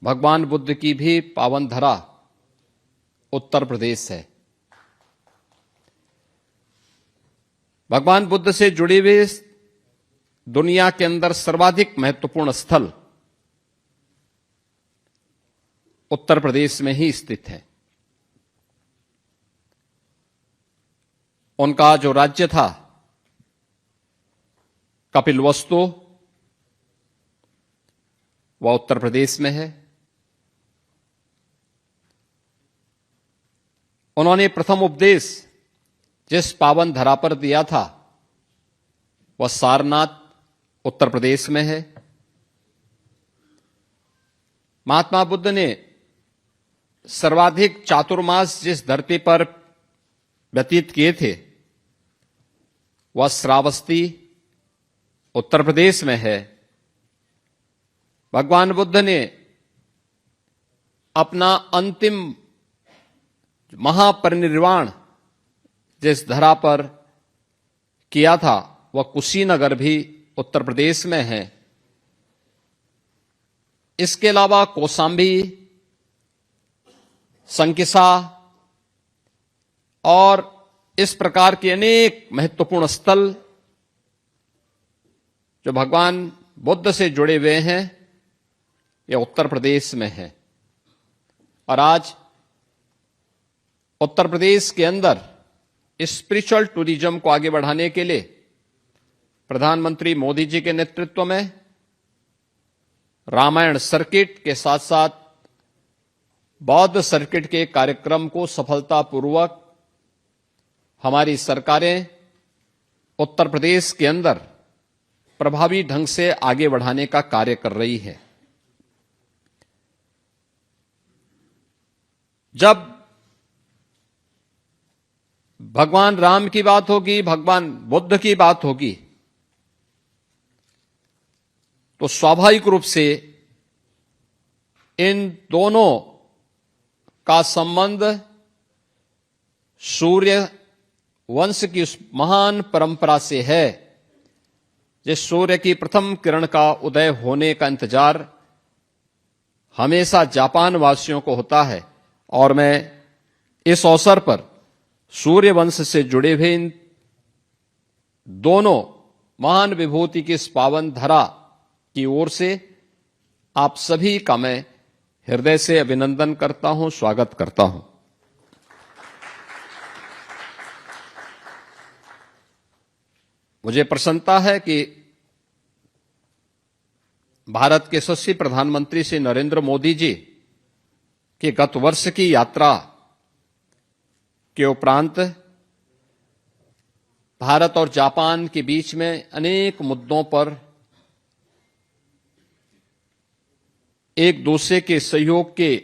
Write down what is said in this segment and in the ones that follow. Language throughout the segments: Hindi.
भगवान बुद्ध की भी पावन धरा उत्तर प्रदेश है। भगवान बुद्ध से जुड़े हुए दुनिया के अंदर सर्वाधिक महत्वपूर्ण स्थल उत्तर प्रदेश में ही स्थित है। उनका जो राज्य था कपिलवस्तु, वह उत्तर प्रदेश में है। उन्होंने प्रथम उपदेश जिस पावन धरा पर दिया था वह सारनाथ उत्तर प्रदेश में है। महात्मा बुद्ध ने सर्वाधिक चातुर्मास जिस धरती पर व्यतीत किए थे वह श्रावस्ती उत्तर प्रदेश में है। भगवान बुद्ध ने अपना अंतिम महापरिनिर्वाण जिस धरा पर किया था वह कुशीनगर भी उत्तर प्रदेश में है। इसके अलावा कौशाम्बी, संकिसा और इस प्रकार के अनेक महत्वपूर्ण स्थल जो भगवान बुद्ध से जुड़े हुए हैं यह उत्तर प्रदेश में है। और आज उत्तर प्रदेश के अंदर स्पिरिचुअल टूरिज्म को आगे बढ़ाने के लिए प्रधानमंत्री मोदी जी के नेतृत्व में रामायण सर्किट के साथ साथ बौद्ध सर्किट के कार्यक्रम को सफलतापूर्वक हमारी सरकारें उत्तर प्रदेश के अंदर प्रभावी ढंग से आगे बढ़ाने का कार्य कर रही है। जब भगवान राम की बात होगी, भगवान बुद्ध की बात होगी, तो स्वाभाविक रूप से इन दोनों का संबंध सूर्य वंश की उस महान परंपरा से है जिस सूर्य की प्रथम किरण का उदय होने का इंतजार हमेशा जापान वासियों को होता है। और मैं इस अवसर पर सूर्य वंश से जुड़े हुए इन दोनों महान विभूति की इस पावन धरा की ओर से आप सभी का मैं हृदय से अभिनंदन करता हूं, स्वागत करता हूं। मुझे प्रसन्नता है कि भारत के यशस्वी प्रधानमंत्री श्री नरेंद्र मोदी जी की गत वर्ष की यात्रा के उपरांत भारत और जापान के बीच में अनेक मुद्दों पर एक दूसरे के सहयोग के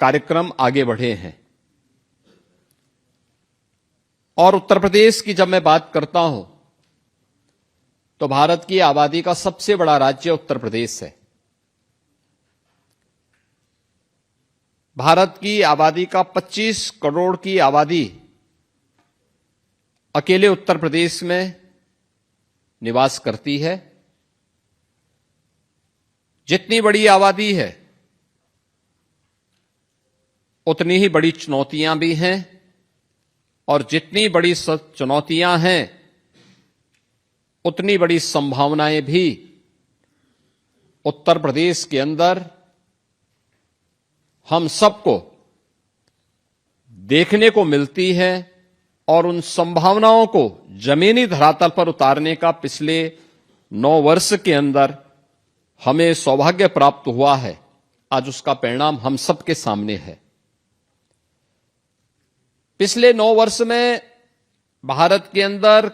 कार्यक्रम आगे बढ़े हैं। और उत्तर प्रदेश की जब मैं बात करता हूं तो भारत की आबादी का सबसे बड़ा राज्य उत्तर प्रदेश है। भारत की आबादी का 25 करोड़ की आबादी अकेले उत्तर प्रदेश में निवास करती है। जितनी बड़ी आबादी है उतनी ही बड़ी चुनौतियां भी हैं, और जितनी बड़ी चुनौतियां हैं उतनी बड़ी संभावनाएं भी उत्तर प्रदेश के अंदर हम सबको देखने को मिलती है। और उन संभावनाओं को जमीनी धरातल पर उतारने का पिछले 9 वर्ष के अंदर हमें सौभाग्य प्राप्त हुआ है। आज उसका परिणाम हम सबके सामने है। पिछले 9 वर्ष में भारत के अंदर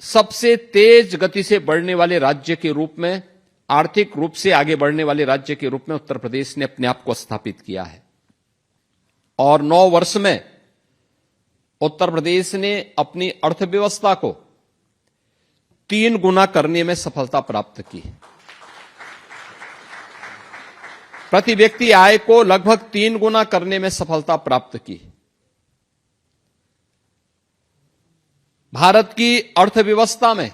सबसे तेज गति से बढ़ने वाले राज्य के रूप में, आर्थिक रूप से आगे बढ़ने वाले राज्य के रूप में उत्तर प्रदेश ने अपने आप को स्थापित किया है। और 9 वर्ष में उत्तर प्रदेश ने अपनी अर्थव्यवस्था को 3 गुना करने में सफलता प्राप्त की। प्रति व्यक्ति आय को लगभग 3 गुना करने में सफलता प्राप्त की। भारत की अर्थव्यवस्था में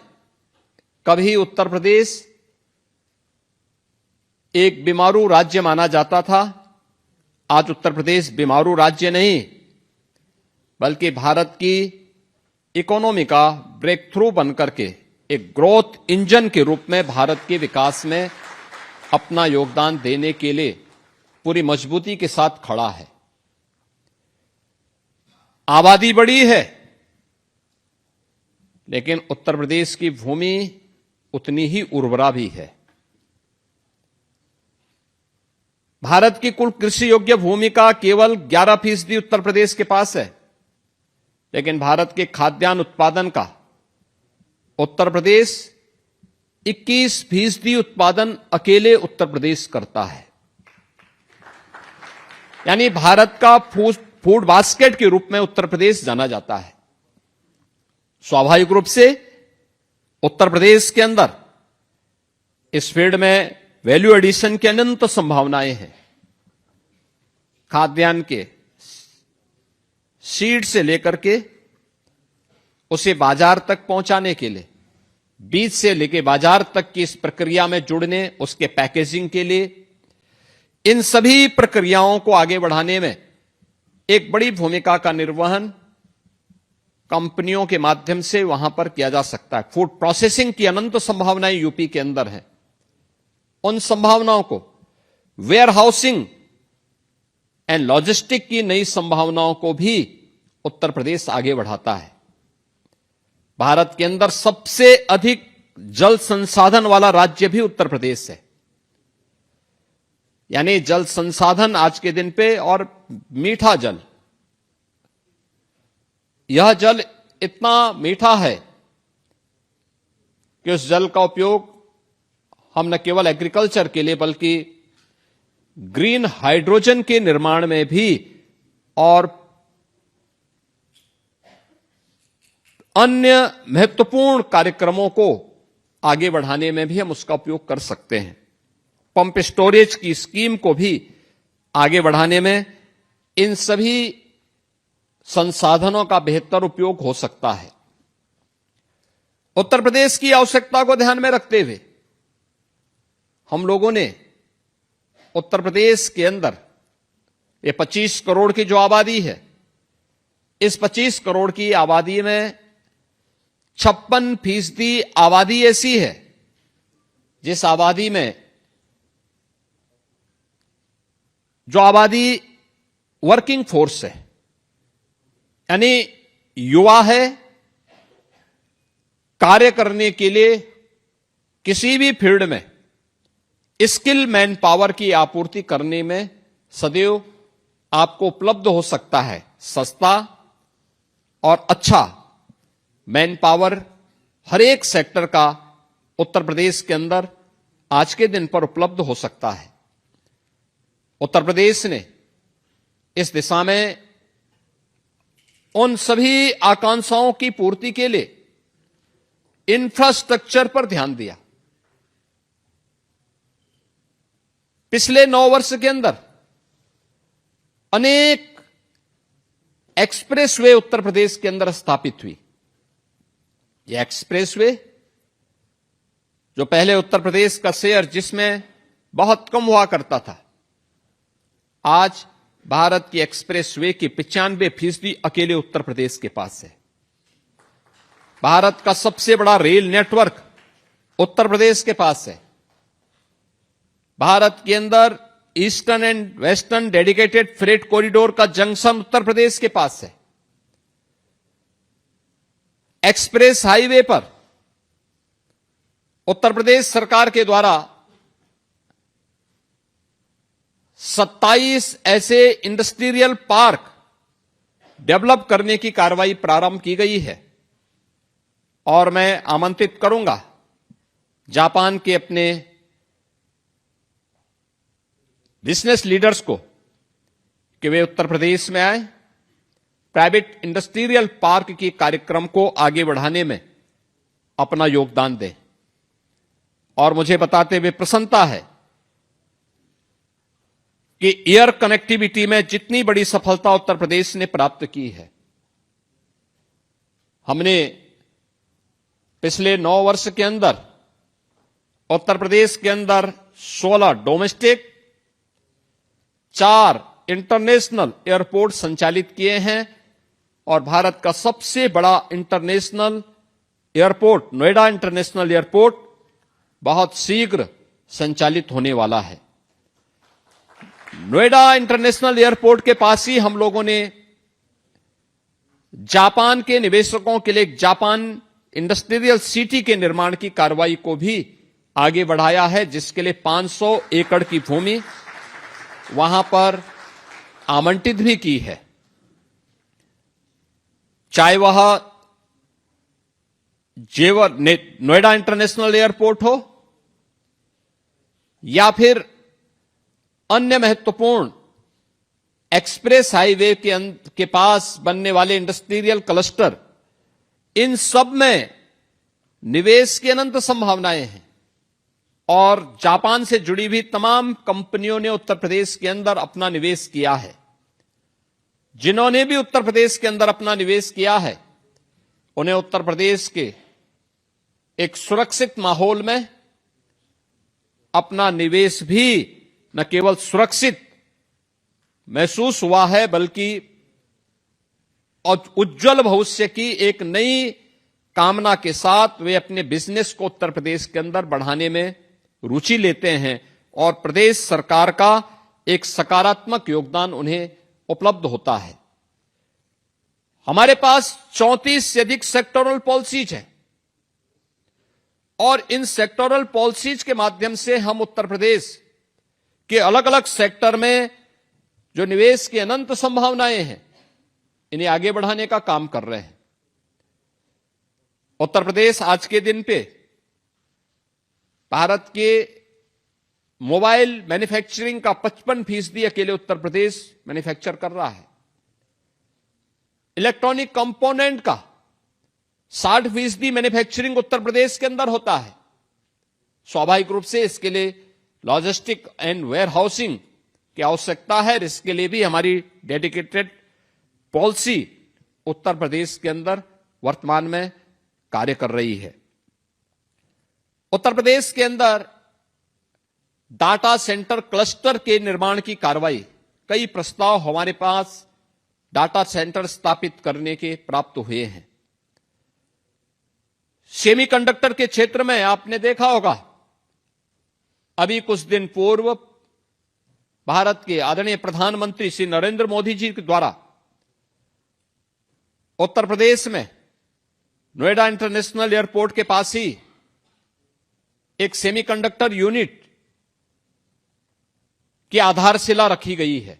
कभी उत्तर प्रदेश एक बीमारू राज्य माना जाता था, आज उत्तर प्रदेश बीमारू राज्य नहीं, बल्कि भारत की इकोनॉमी का ब्रेक थ्रू बनकर के एक ग्रोथ इंजन के रूप में भारत के विकास में अपना योगदान देने के लिए पूरी मजबूती के साथ खड़ा है। आबादी बड़ी है, लेकिन उत्तर प्रदेश की भूमि उतनी ही उर्वरा भी है। भारत की कुल कृषि योग्य भूमि का केवल 11% उत्तर प्रदेश के पास है, लेकिन भारत के खाद्यान्न उत्पादन का उत्तर प्रदेश 21% उत्पादन अकेले उत्तर प्रदेश करता है। यानी भारत का फूड बास्केट के रूप में उत्तर प्रदेश जाना जाता है। स्वाभाविक रूप से उत्तर प्रदेश के अंदर इस फील्ड में वैल्यू एडिशन की अनंत संभावनाएं हैं। खाद्यान्न के सीड से लेकर के उसे बाजार तक पहुंचाने के लिए, बीज से लेकर बाजार तक की इस प्रक्रिया में जुड़ने, उसके पैकेजिंग के लिए, इन सभी प्रक्रियाओं को आगे बढ़ाने में एक बड़ी भूमिका का निर्वहन कंपनियों के माध्यम से वहां पर किया जा सकता है। फूड प्रोसेसिंग की अनंत संभावनाएं यूपी के अंदर हैं। उन संभावनाओं को, वेयर हाउसिंग एंड लॉजिस्टिक की नई संभावनाओं को भी उत्तर प्रदेश आगे बढ़ाता है। भारत के अंदर सबसे अधिक जल संसाधन वाला राज्य भी उत्तर प्रदेश है। यानी जल संसाधन आज के दिन पे, और मीठा जल, यह जल इतना मीठा है कि उस जल का उपयोग हम न केवल एग्रीकल्चर के लिए बल्कि ग्रीन हाइड्रोजन के निर्माण में भी और अन्य महत्वपूर्ण कार्यक्रमों को आगे बढ़ाने में भी हम उसका उपयोग कर सकते हैं। पंप स्टोरेज की स्कीम को भी आगे बढ़ाने में इन सभी संसाधनों का बेहतर उपयोग हो सकता है। उत्तर प्रदेश की आवश्यकता को ध्यान में रखते हुए हम लोगों ने उत्तर प्रदेश के अंदर ये 25 करोड़ की जो आबादी है, इस 25 करोड़ की आबादी में 56% आबादी ऐसी है जिस आबादी में जो आबादी वर्किंग फोर्स है, यानी युवा है, कार्य करने के लिए किसी भी फील्ड में स्किल मैन पावर की आपूर्ति करने में सदैव आपको उपलब्ध हो सकता है सस्ता और अच्छा मैन पावर। हर एक सेक्टर का उत्तर प्रदेश के अंदर आज के दिन पर उपलब्ध हो सकता है। उत्तर प्रदेश ने इस दिशा में उन सभी आकांक्षाओं की पूर्ति के लिए इंफ्रास्ट्रक्चर पर ध्यान दिया। पिछले 9 वर्ष के अंदर अनेक एक्सप्रेसवे उत्तर प्रदेश के अंदर स्थापित हुई। यह एक्सप्रेसवे जो पहले उत्तर प्रदेश का शेयर जिसमें बहुत कम हुआ करता था, आज भारत की एक्सप्रेसवे की 95% अकेले उत्तर प्रदेश के पास है। भारत का सबसे बड़ा रेल नेटवर्क उत्तर प्रदेश के पास है। भारत के अंदर eastern and western dedicated freight corridor का जंक्शन उत्तर प्रदेश के पास है। एक्सप्रेस हाईवे पर उत्तर प्रदेश सरकार के द्वारा 27 ऐसे इंडस्ट्रियल पार्क डेवलप करने की कार्रवाई प्रारंभ की गई है। और मैं आमंत्रित करूंगा जापान के अपने बिजनेस लीडर्स को कि वे उत्तर प्रदेश में आए, प्राइवेट इंडस्ट्रियल पार्क की कार्यक्रम को आगे बढ़ाने में अपना योगदान दें। और मुझे बताते हुए प्रसन्नता है कि एयर कनेक्टिविटी में जितनी बड़ी सफलता उत्तर प्रदेश ने प्राप्त की है, हमने पिछले 9 वर्ष के अंदर उत्तर प्रदेश के अंदर 16 डोमेस्टिक, 4 इंटरनेशनल एयरपोर्ट संचालित किए हैं और भारत का सबसे बड़ा international airport Noida international airport बहुत शीघ्र संचालित होने वाला है। नोएडा इंटरनेशनल एयरपोर्ट के पास ही हम लोगों ने जापान के निवेशकों के लिए एक जापान इंडस्ट्रियल सिटी के निर्माण की कार्रवाई को भी आगे बढ़ाया है, जिसके लिए 500 एकड़ की भूमि वहां पर आवंटित भी की है। चाहे वह जेवर नोएडा इंटरनेशनल एयरपोर्ट हो या फिर अन्य महत्वपूर्ण एक्सप्रेस हाईवे के पास बनने वाले इंडस्ट्रियल क्लस्टर, इन सब में निवेश की अनंत संभावनाएं हैं और जापान से जुड़ी हुई तमाम कंपनियों ने उत्तर प्रदेश के अंदर अपना निवेश किया है। जिन्होंने भी उत्तर प्रदेश के अंदर अपना निवेश किया है, उन्हें उत्तर प्रदेश के एक सुरक्षित माहौल में अपना निवेश भी न केवल सुरक्षित महसूस हुआ है, बल्कि उज्जवल भविष्य की एक नई कामना के साथ वे अपने बिजनेस को उत्तर प्रदेश के अंदर बढ़ाने में रुचि लेते हैं और प्रदेश सरकार का एक सकारात्मक योगदान उन्हें उपलब्ध होता है। हमारे पास 34 से अधिक सेक्टोरल पॉलिसीज हैं और इन सेक्टोरल पॉलिसीज के माध्यम से हम उत्तर प्रदेश के अलग अलग सेक्टर में जो निवेश की अनंत संभावनाएं हैं, इन्हें आगे बढ़ाने का काम कर रहे हैं। उत्तर प्रदेश आज के दिन पे भारत के मोबाइल मैन्युफैक्चरिंग का 55% अकेले उत्तर प्रदेश मैन्युफैक्चर कर रहा है। इलेक्ट्रॉनिक कंपोनेंट का 60% मैन्युफैक्चरिंग उत्तर प्रदेश के अंदर होता है। स्वाभाविक रूप से इसके लिए लॉजिस्टिक एंड वेयर हाउसिंग की आवश्यकता है। इसके लिए भी हमारी डेडिकेटेड पॉलिसी उत्तर प्रदेश के अंदर वर्तमान में कार्य कर रही है। उत्तर प्रदेश के अंदर डाटा सेंटर क्लस्टर के निर्माण की कार्रवाई, कई प्रस्ताव हमारे पास डाटा सेंटर स्थापित करने के प्राप्त हुए हैं। सेमीकंडक्टर के क्षेत्र में आपने देखा होगा, अभी कुछ दिन पूर्व भारत के आदरणीय प्रधानमंत्री श्री नरेंद्र मोदी जी के द्वारा उत्तर प्रदेश में नोएडा इंटरनेशनल एयरपोर्ट के पास ही एक सेमीकंडक्टर यूनिट की आधारशिला रखी गई है।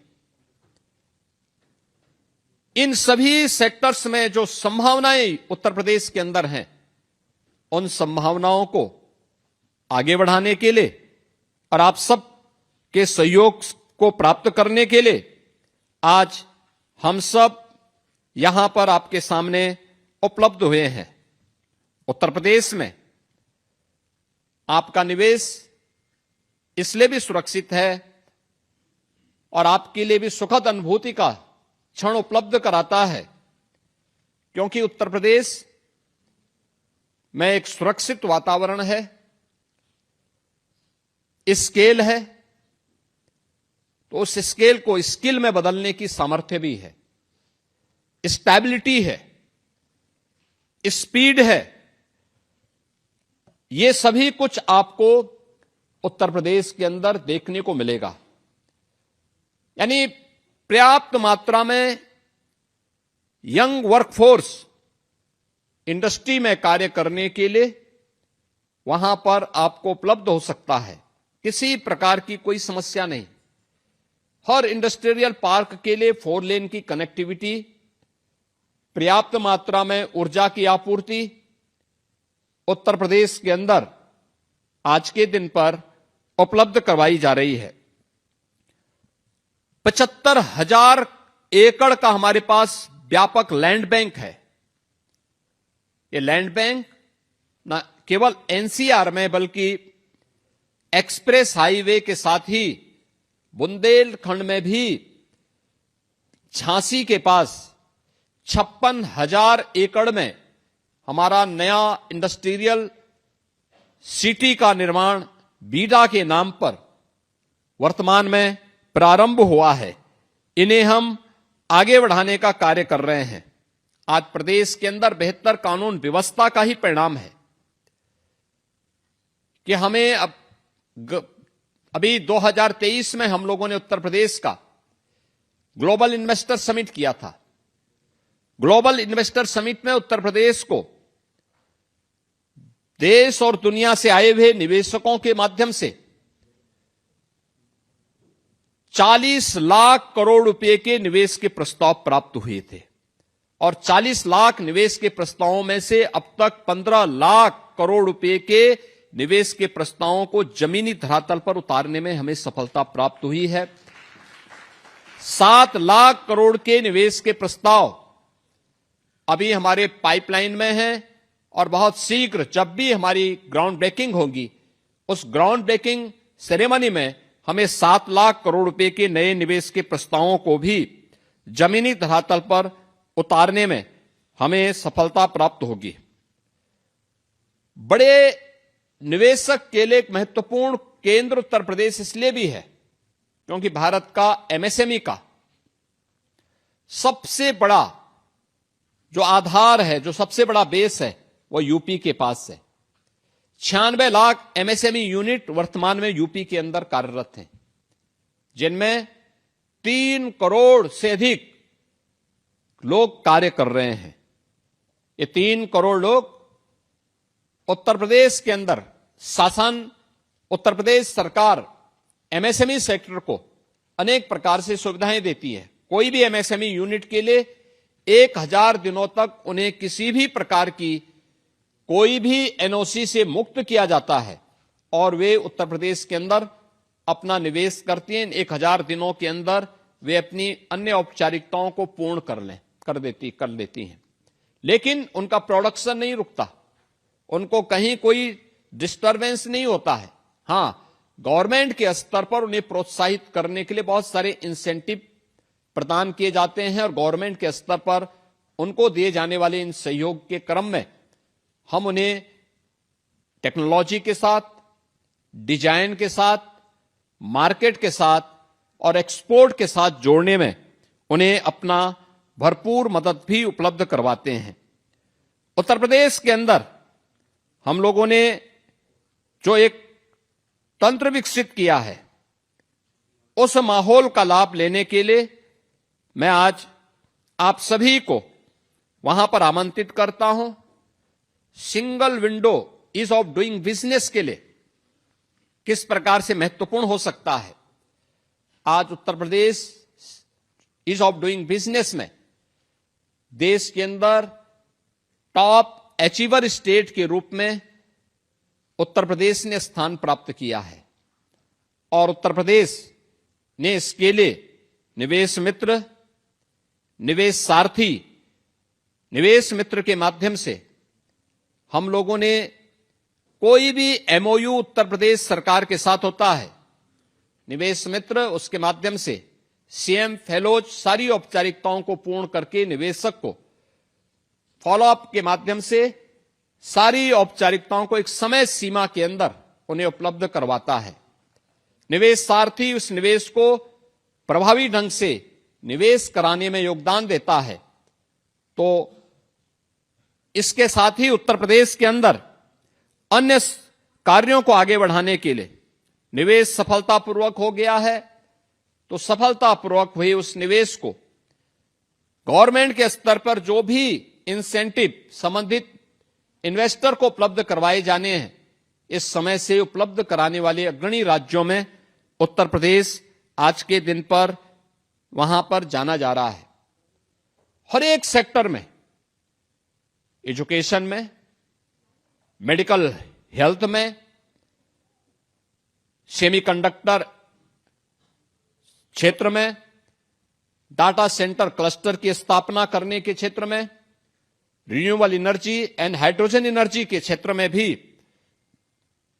इन सभी सेक्टर्स में जो संभावनाएं उत्तर प्रदेश के अंदर हैं, उन संभावनाओं को आगे बढ़ाने के लिए और आप सब के सहयोग को प्राप्त करने के लिए आज हम सब यहां पर आपके सामने उपलब्ध हुए हैं। उत्तर प्रदेश में आपका निवेश इसलिए भी सुरक्षित है और आपके लिए भी सुखद अनुभूति का क्षण उपलब्ध कराता है, क्योंकि उत्तर प्रदेश में एक सुरक्षित वातावरण है, स्केल है, तो उस स्केल को स्किल में बदलने की सामर्थ्य भी है, स्टेबिलिटी है, स्पीड है। ये सभी कुछ आपको उत्तर प्रदेश के अंदर देखने को मिलेगा। यानी पर्याप्त मात्रा में यंग वर्कफोर्स इंडस्ट्री में कार्य करने के लिए वहां पर आपको उपलब्ध हो सकता है। किसी प्रकार की कोई समस्या नहीं। हर इंडस्ट्रियल पार्क के लिए 4 लेन की कनेक्टिविटी, पर्याप्त मात्रा में ऊर्जा की आपूर्ति उत्तर प्रदेश के अंदर आज के दिन पर उपलब्ध करवाई जा रही है। 75,000 एकड़ का हमारे पास व्यापक लैंड बैंक है। ये लैंड बैंक न केवल एनसीआर में बल्कि एक्सप्रेस हाईवे के साथ ही बुंदेलखंड में भी झांसी के पास 56,000 एकड़ में हमारा नया इंडस्ट्रियल सिटी का निर्माण बीडा के नाम पर वर्तमान में प्रारंभ हुआ है, इन्हें हम आगे बढ़ाने का कार्य कर रहे हैं। आज प्रदेश के अंदर बेहतर कानून व्यवस्था का ही परिणाम है कि हमें अभी 2023 में हम लोगों ने उत्तर प्रदेश का ग्लोबल इन्वेस्टर समिट किया था। ग्लोबल इन्वेस्टर समिट में उत्तर प्रदेश को देश और दुनिया से आए हुए निवेशकों के माध्यम से 40 लाख करोड़ रुपए के निवेश के प्रस्ताव प्राप्त हुए थे और 40 लाख निवेश के प्रस्तावों में से अब तक 15 लाख करोड़ रुपए के निवेश के प्रस्तावों को जमीनी धरातल पर उतारने में हमें सफलता प्राप्त हुई है। 7 लाख करोड़ के निवेश के प्रस्ताव अभी हमारे पाइपलाइन में हैं और बहुत शीघ्र जब भी हमारी ग्राउंड ब्रेकिंग होगी, उस ग्राउंड ब्रेकिंग सेरेमनी में हमें 7 लाख करोड़ रुपए के नए निवेश के प्रस्तावों को भी जमीनी धरातल पर उतारने में हमें सफलता प्राप्त होगी। बड़े निवेशक के लिए एक महत्वपूर्ण केंद्र उत्तर प्रदेश इसलिए भी है क्योंकि भारत का एमएसएमई का सबसे बड़ा जो आधार है, जो सबसे बड़ा बेस है, वो यूपी के पास है। 96 लाख एमएसएमई यूनिट वर्तमान में यूपी के अंदर कार्यरत हैं, जिनमें 3 करोड़ से अधिक लोग कार्य कर रहे हैं। ये 3 करोड़ लोग उत्तर प्रदेश के अंदर शासन, उत्तर प्रदेश सरकार एमएसएमई सेक्टर को अनेक प्रकार से सुविधाएं देती है। कोई भी एमएसएमई यूनिट के लिए 1000 दिनों तक उन्हें किसी भी प्रकार की कोई भी एनओसी से मुक्त किया जाता है और वे उत्तर प्रदेश के अंदर अपना निवेश करती हैं। 1000 दिनों के अंदर वे अपनी अन्य औपचारिकताओं को पूर्ण कर देती हैं। लेकिन उनका प्रोडक्शन नहीं रुकता, उनको कहीं कोई डिस्टरबेंस नहीं होता है। हां, गवर्नमेंट के स्तर पर उन्हें प्रोत्साहित करने के लिए बहुत सारे इंसेंटिव प्रदान किए जाते हैं और गवर्नमेंट के स्तर पर उनको दिए जाने वाले इन सहयोग के क्रम में हम उन्हें टेक्नोलॉजी के साथ, डिजाइन के साथ, मार्केट के साथ और एक्सपोर्ट के साथ जोड़ने में उन्हें अपना भरपूर मदद भी उपलब्ध करवाते हैं। उत्तर प्रदेश के अंदर हम लोगों ने जो एक तंत्र विकसित किया है, उस माहौल का लाभ लेने के लिए मैं आज आप सभी को वहां पर आमंत्रित करता हूं। Single window ease of doing business के लिए किस प्रकार से महत्वपूर्ण हो सकता है। आज Uttar Pradesh ease of doing business में देश के अंदर टॉप अचीवर स्टेट के रूप में उत्तर प्रदेश ने स्थान प्राप्त किया है और उत्तर प्रदेश ने इसके लिए निवेश मित्र, निवेश सारथी, निवेश मित्र के माध्यम से हम लोगों ने कोई भी एमओयू उत्तर प्रदेश सरकार के साथ होता है, निवेश मित्र उसके माध्यम से सीएम फेलोज सारी औपचारिकताओं को पूर्ण करके निवेशक को फॉलोअप के माध्यम से सारी औपचारिकताओं को एक समय सीमा के अंदर उन्हें उपलब्ध करवाता है। निवेश सारथी उस निवेश को प्रभावी ढंग से निवेश कराने में योगदान देता है। तो इसके साथ ही उत्तर प्रदेश के अंदर अन्य कार्यों को आगे बढ़ाने के लिए निवेश सफलतापूर्वक हो गया है, तो सफलतापूर्वक हुए उस निवेश को गवर्नमेंट के स्तर पर जो भी इंसेंटिव संबंधित इन्वेस्टर को उपलब्ध करवाए जाने हैं, इस समय से उपलब्ध कराने वाले अग्रणी राज्यों में उत्तर प्रदेश आज के दिन पर वहां पर जाना जा रहा है। हर एक सेक्टर में, एजुकेशन में, मेडिकल हेल्थ में, सेमीकंडक्टर क्षेत्र में, डाटा सेंटर क्लस्टर की स्थापना करने के क्षेत्र में, renewable energy and hydrogen energy के क्षेत्र में भी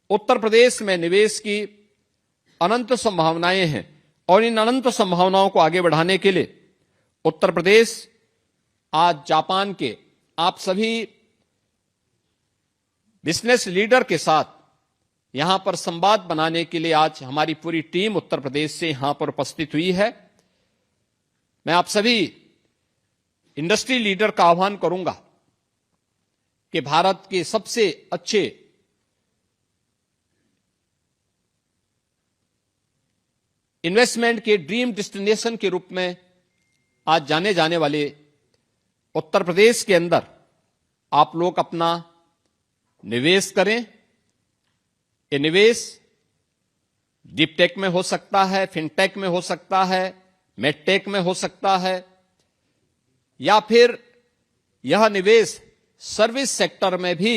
उत्तर प्रदेश में निवेश की अनंत संभावनाएं हैं और इन अनंत संभावनाओं को आगे बढ़ाने के लिए उत्तर प्रदेश आज जापान के आप सभी बिजनेस लीडर के साथ यहां पर संवाद बनाने के लिए आज हमारी पूरी टीम उत्तर प्रदेश से यहां पर उपस्थित हुई है। मैं आप सभी इंडस्ट्री लीडर का आह्वान करूंगा कि भारत के सबसे अच्छे इन्वेस्टमेंट के ड्रीम डेस्टिनेशन के रूप में आज जाने जाने वाले उत्तर प्रदेश के अंदर आप लोग अपना निवेश करें। ये निवेश डीप टेक में हो सकता है, फिनटेक में हो सकता है, मेडटेक में हो सकता है, या फिर यह निवेश सर्विस सेक्टर में भी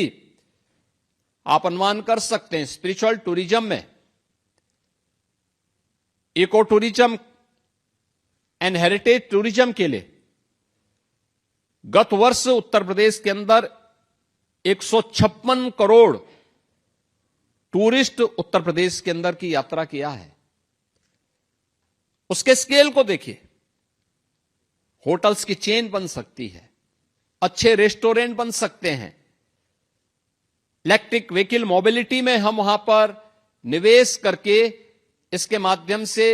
आप अनुमान कर सकते हैं। स्पिरिचुअल टूरिज्म में, eco tourism and heritage tourism के लिए गत वर्ष उत्तर प्रदेश के अंदर 156 करोड़ टूरिस्ट उत्तर प्रदेश के अंदर की यात्रा किया है। उसके स्केल को देखिए, होटल्स की चेन बन सकती है, अच्छे रेस्टोरेंट बन सकते हैं, इलेक्ट्रिक व्हीकल मोबिलिटी में हम वहां पर निवेश करके इसके माध्यम से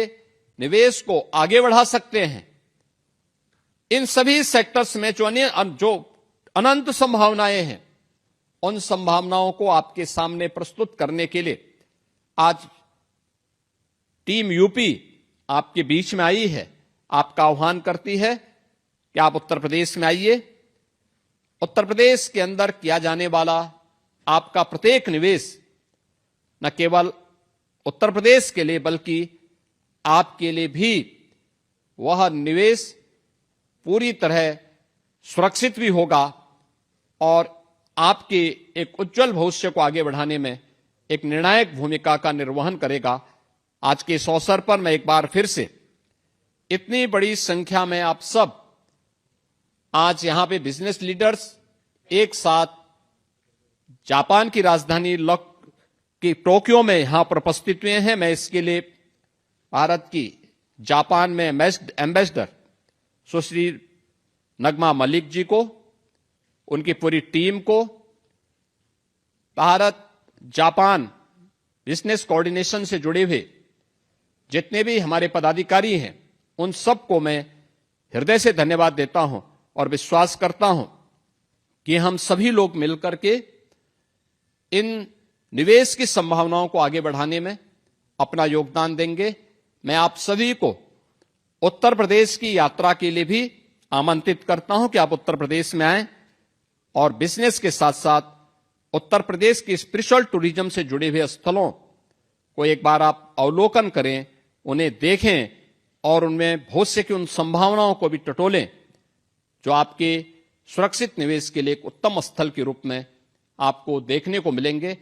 निवेश को आगे बढ़ा सकते हैं। इन सभी सेक्टर्स में जो अनंत संभावनाएं हैं, उन संभावनाओं को आपके सामने प्रस्तुत करने के लिए आज टीम यूपी आपके बीच में आई है। आपका आह्वान करती है कि आप उत्तर प्रदेश में आइए। उत्तर प्रदेश के अंदर किया जाने वाला आपका प्रत्येक निवेश न केवल उत्तर प्रदेश के लिए बल्कि आपके लिए भी वह निवेश पूरी तरह सुरक्षित भी होगा और आपके एक उज्जवल भविष्य को आगे बढ़ाने में एक निर्णायक भूमिका का निर्वहन करेगा। आज के इस अवसर पर मैं एक बार फिर से इतनी बड़ी संख्या में आप सब आज यहां पे बिजनेस लीडर्स एक साथ जापान की राजधानी की टोक्यो में यहां पर उपस्थित हुए हैं। मैं इसके लिए भारत की जापान में एम्बेसडर सुश्री नगमा मलिक जी को, उनकी पूरी टीम को, भारत जापान बिजनेस कोऑर्डिनेशन से जुड़े हुए जितने भी हमारे पदाधिकारी हैं, उन सबको मैं हृदय से धन्यवाद देता हूं और विश्वास करता हूं कि हम सभी लोग मिलकर के इन निवेश की संभावनाओं को आगे बढ़ाने में अपना योगदान देंगे। मैं आप सभी को उत्तर प्रदेश की यात्रा के लिए भी आमंत्रित करता हूं कि आप उत्तर प्रदेश में आएं और बिजनेस के साथ साथ उत्तर प्रदेश की स्पिरिचुअल टूरिज्म से जुड़े हुए स्थलों को एक बार आप अवलोकन करें, उन्हें देखें और उनमें भविष्य की उन संभावनाओं को भी टटोलें जो आपके सुरक्षित निवेश के लिए एक उत्तम स्थल के रूप में आपको देखने को मिलेंगे।